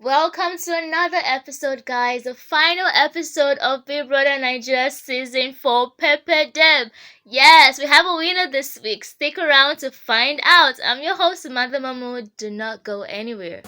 Welcome to another episode, guys. The final episode of BBNaija season 4 Pepper Deb. Yes, we have a winner this week. Stick around to find out. I'm your host, Samantha Mahmood. Do not go anywhere.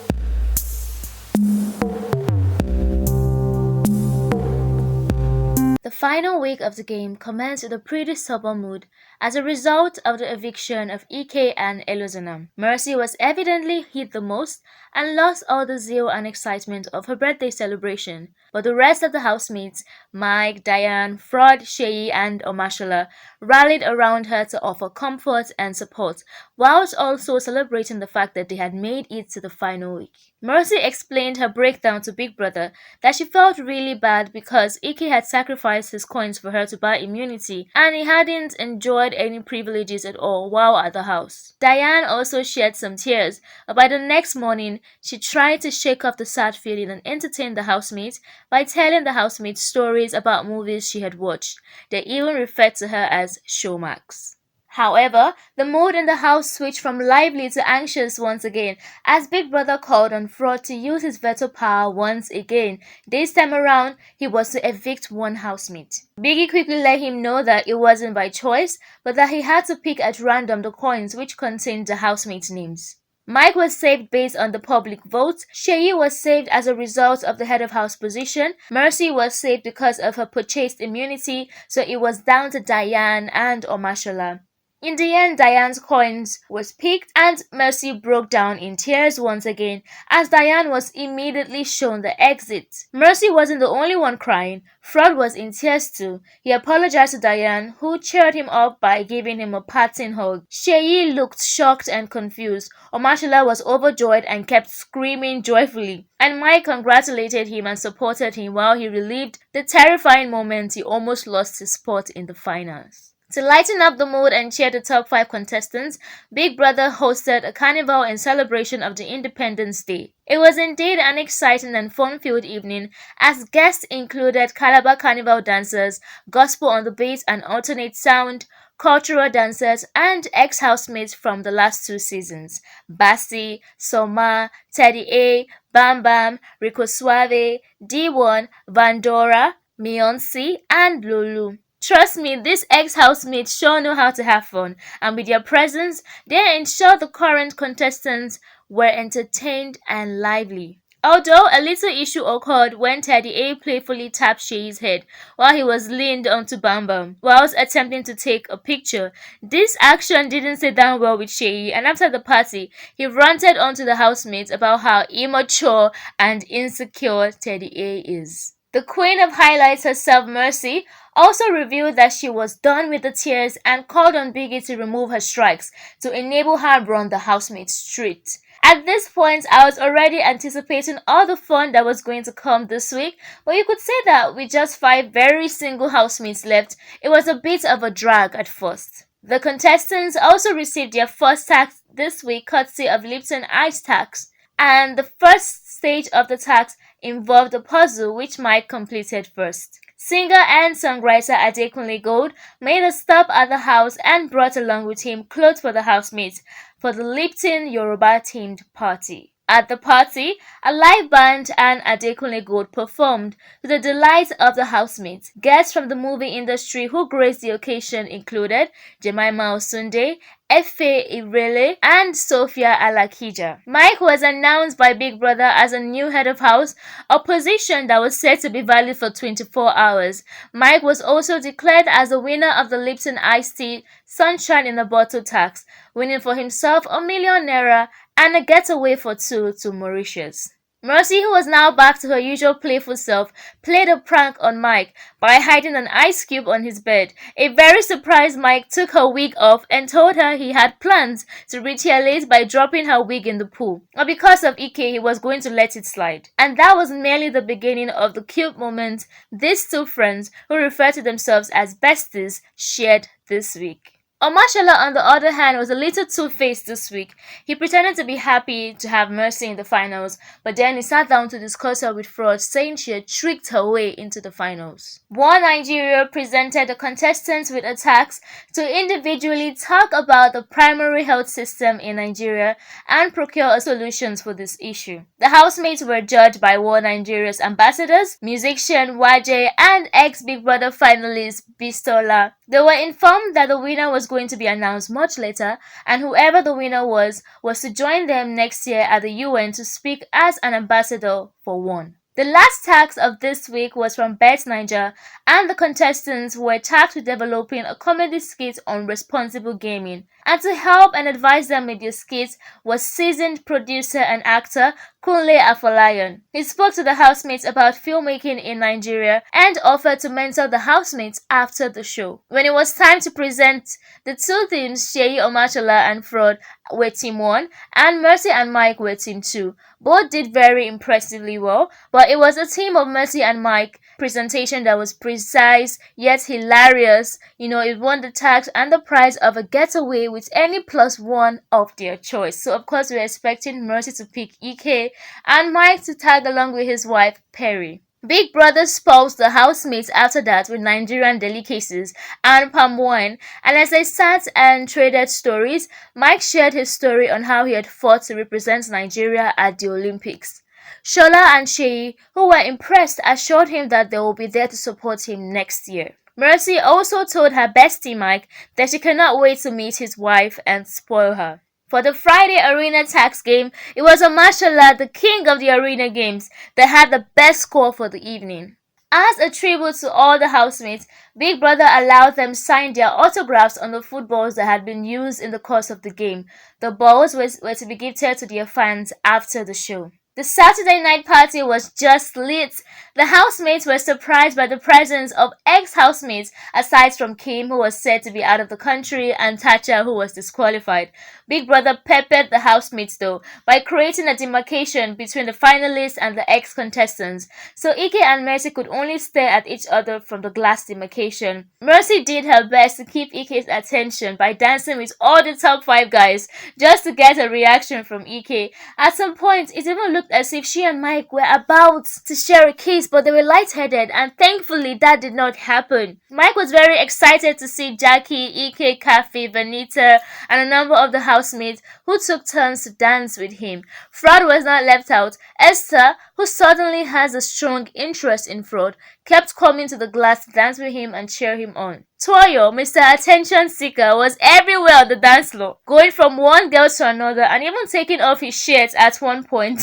The final week of the game commenced with a pretty sober mood as a result of the eviction of Ike and Elozana. Mercy was evidently hit the most and lost all the zeal and excitement of her birthday celebration, but the rest of the housemates, Mike, Diane, Fraud, Sheyi, and Omashola, rallied around her to offer comfort and support, whilst also celebrating the fact that they had made it to the final week. Mercy explained her breakdown to Big Brother that she felt really bad because Ike had sacrificed his coins for her to buy immunity and he hadn't enjoyed any privileges at all while at the house. Diane also shed some tears, but by the next morning, she tried to shake off the sad feeling and entertain the housemates by telling the housemates stories about movies she had watched. They even referred to her as Showmax. However, the mood in the house switched from lively to anxious once again as Big Brother called on Fraud to use his veto power once again. This time around, he was to evict one housemate. Biggie quickly let him know that it wasn't by choice, but that he had to pick at random the coins which contained the housemates' names. Mike was saved based on the public vote, Sheyi was saved as a result of the head of house position, Mercy was saved because of her purchased immunity, so it was down to Diane and Omashola. In the end, Diane's coins was picked and Mercy broke down in tears once again as Diane was immediately shown the exit. Mercy wasn't the only one crying. Fraud was in tears too. He apologized to Diane, who cheered him up by giving him a parting hug. Sheyi looked shocked and confused. Omashola was overjoyed and kept screaming joyfully. And Mike congratulated him and supported him while he relived the terrifying moment he almost lost his spot in the finals. To lighten up the mood and cheer the top 5 contestants, Big Brother hosted a carnival in celebration of the Independence Day. It was indeed an exciting and fun-filled evening as guests included Calabar Carnival dancers, gospel on the beat and alternate sound, cultural dancers, and ex-housemates from the last 2 seasons. Basti, Soma, Teddy A, Bam Bam, Rico Suave, D1, Vandora, Mionsi, and Lulu. Trust me, these ex-housemates sure know how to have fun, and with their presence, they ensured the current contestants were entertained and lively. Although a little issue occurred when Teddy A playfully tapped Sheyi's head while he was leaned onto Bam Bam whilst attempting to take a picture. This action didn't sit down well with Sheyi, and after the party, he ranted onto the housemates about how immature and insecure Teddy A is. The queen of highlights herself, Mercy, also revealed that she was done with the tears and called on Biggie to remove her strikes to enable her run the housemates straight. At this point, I was already anticipating all the fun that was going to come this week, but you could say that with just 5 very single housemates left, it was a bit of a drag at first. The contestants also received their first tax this week courtesy of Lipton Ice Tax, and the first stage of the tax involved a puzzle which Mike completed first. Singer and songwriter Adekunle Gold made a stop at the house and brought along with him clothes for the housemates for the Lipton Yoruba-themed party. At the party, a live band and Adekunle Gold performed to the delight of the housemates. Guests from the movie industry who graced the occasion included Jemima Osunde, Efe Irele, and Sophia Alakija. Mike was announced by Big Brother as a new head of house, a position that was said to be valid for 24 hours. Mike was also declared as the winner of the Lipton Iced Tea Sunshine in a Bottle tax, winning for himself ₦1,000,000 and a getaway for 2 to Mauritius. Mercy, who was now back to her usual playful self, played a prank on Mike by hiding an ice cube on his bed. A very surprised Mike took her wig off and told her he had plans to retaliate by dropping her wig in the pool. But because of Ike, he was going to let it slide. And that was merely the beginning of the cute moment these 2 friends, who refer to themselves as besties, shared this week. Omashala, on the other hand, was a little two-faced this week. He pretended to be happy to have Mercy in the finals, but then he sat down to discuss her with fraud, saying she had tricked her way into the finals. One Nigeria presented the contestants with a task to individually talk about the primary health system in Nigeria and procure solutions for this issue. The housemates were judged by One Nigeria's ambassadors, musician Waje, and ex-Big Brother finalist Bistola. They were informed that the winner was going to be announced much later, and whoever the winner was to join them next year at the UN to speak as an ambassador for One. The last task of this week was from BBNaija, and the contestants were tasked with developing a comedy skit on responsible gaming. And to help and advise them with their skits was seasoned producer and actor Kunle Afolayan. He spoke to the housemates about filmmaking in Nigeria and offered to mentor the housemates after the show. When it was time to present, the two teams, Sheyi Omashola and Fraud, were Team 1 and Mercy and Mike were Team 2. Both did very impressively well, but it was a team of Mercy and Mike presentation that was precise yet hilarious. It won the tax and the prize of a getaway with any +1 of their choice. So of course we're expecting Mercy to pick EK and Mike to tag along with his wife Perry. Big Brother spoils the housemates after that with Nigerian delicacies and palm wine, and as they sat and traded stories, Mike shared his story on how he had fought to represent Nigeria at the Olympics. Shola and Sheyi, who were impressed, assured him that they will be there to support him next year. Mercy also told her bestie Mike that she cannot wait to meet his wife and spoil her. For the Friday Arena Tax game, it was Omashola, the king of the arena games, that had the best score for the evening. As a tribute to all the housemates, Big Brother allowed them sign their autographs on the footballs that had been used in the course of the game. The balls were to be gifted to their fans after the show. The Saturday night party was just lit. The housemates were surprised by the presence of ex-housemates aside from Kim, who was said to be out of the country, and Tacha, who was disqualified. Big Brother peppered the housemates though by creating a demarcation between the finalists and the ex-contestants, so Ike and Mercy could only stare at each other from the glass demarcation. Mercy did her best to keep Ike's attention by dancing with all the top 5 guys just to get a reaction from Ike. At some point, it even looked as if she and Mike were about to share a kiss, but they were lightheaded, and thankfully that did not happen. Mike was very excited to see Jackie, Ike, Kathy, Vanita, and a number of the housemates who took turns to dance with him. Fraud was not left out. Esther, who suddenly has a strong interest in Fraud, kept coming to the glass to dance with him and cheer him on. Toyo, Mr. Attention Seeker, was everywhere on the dance floor, going from one girl to another and even taking off his shirt at one point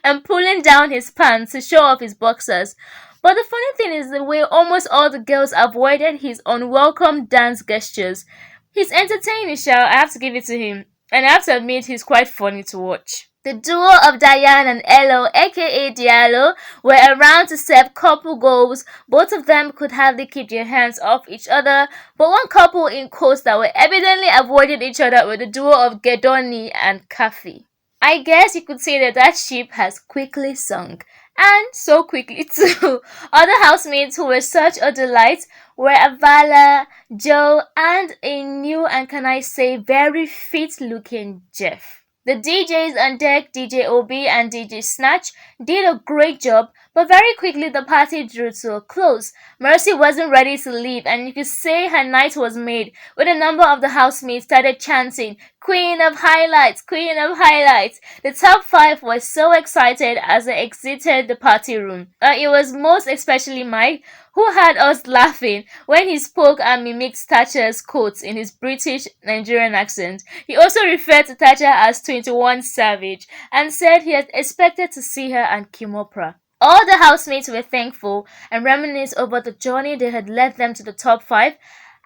and pulling down his pants to show off his boxers. But the funny thing is the way almost all the girls avoided his unwelcome dance gestures. He's entertaining, I have to give it to him, and I have to admit he's quite funny to watch. The duo of Diane and Elo, aka Diallo, were around to serve couple goals. Both of them could hardly keep their hands off each other, but one couple in quotes that were evidently avoiding each other were the duo of Gedoni and Kafi. I guess you could say that ship has quickly sunk. And so quickly too. Other housemates who were such a delight were Avala, Joe, and a new and can I say very fit-looking Jeff. The DJs on deck, DJ OB and DJ Snatch, did a great job, but very quickly the party drew to a close. Mercy wasn't ready to leave, and you could say her night was made when a number of the housemates started chanting, "Queen of Highlights! Queen of Highlights!" The top 5 were so excited as they exited the party room. It was most especially Mike, who had us laughing when he spoke and mimicked Thatcher's quotes in his British Nigerian accent. He also referred to Thatcher as 21 Savage and said he had expected to see her and Kimopra. All the housemates were thankful and reminisced over the journey that had led them to the top 5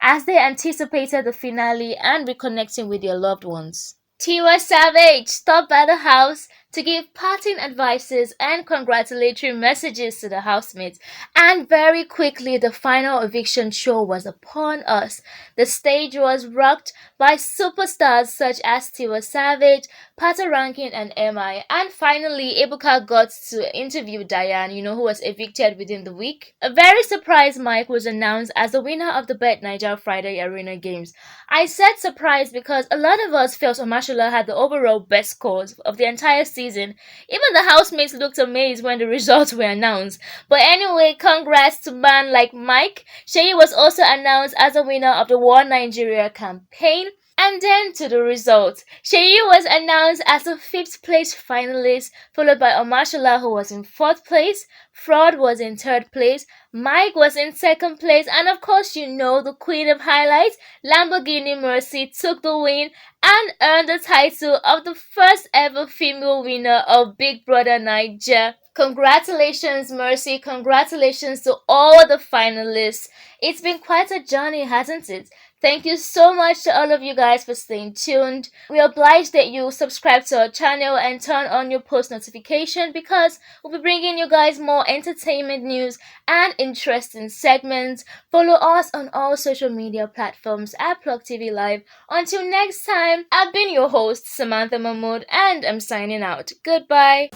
as they anticipated the finale and reconnecting with their loved ones. Tiwa Savage stopped by the house to give parting advices and congratulatory messages to the housemates. And very quickly, the final eviction show was upon us. The stage was rocked by superstars such as Tiwa Savage, Pata Rankin, and MI. And finally, Ebuka got to interview Diane, who was evicted within the week. A very surprised Mike was announced as the winner of the BBNaija Friday Arena Games. I said surprised because a lot of us felt Omashola had the overall best scores of the entire season. Even the housemates looked amazed when the results were announced. But anyway, congrats to man like Mike. Sheyi was also announced as a winner of the One Nigeria campaign. And then to the results. Sheyi was announced as a 5th place finalist, followed by Omashola, who was in 4th place. Fraud was in 3rd place. Mike was in 2nd place. And of course, the queen of highlights, Lamborghini Mercy, took the win and earned the title of the first ever female winner of Big Brother Naija. Congratulations, Mercy. Congratulations to all the finalists. It's been quite a journey, hasn't it? Thank you so much to all of you guys for staying tuned. We are obliged that you subscribe to our channel and turn on your post notification because we'll be bringing you guys more entertainment news and interesting segments. Follow us on all social media platforms at Plugtv Live. Until next time, I've been your host, Samantha Mahmood, and I'm signing out. Goodbye.